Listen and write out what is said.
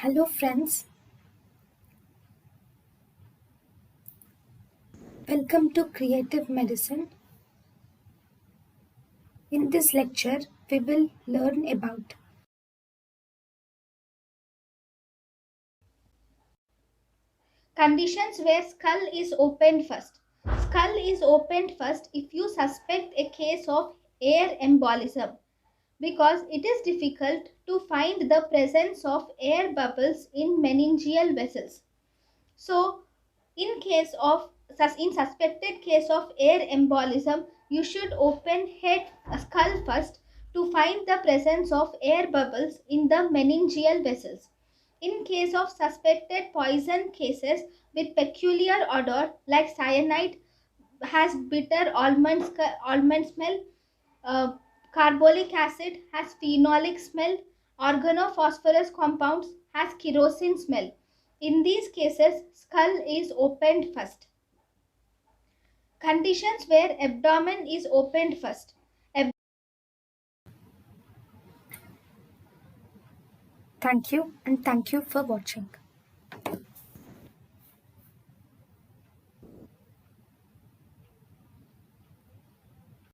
Hello, friends. Welcome to Creative Medicine. In this lecture, we will learn about Conditions where skull is opened first. Skull is opened first if you suspect a case of air embolism because it is difficult to find the presence of air bubbles in meningeal vessels. So, in suspected case of air embolism, you should open head skull first to find the presence of air bubbles in the meningeal vessels. In case of suspected poison cases with peculiar odor like cyanide has bitter almond smell, uh, carbolic acid has phenolic smell, organophosphorus compounds has kerosene smell. In these cases, skull is opened first. Conditions where abdomen is opened first. thank you and thank you for watching.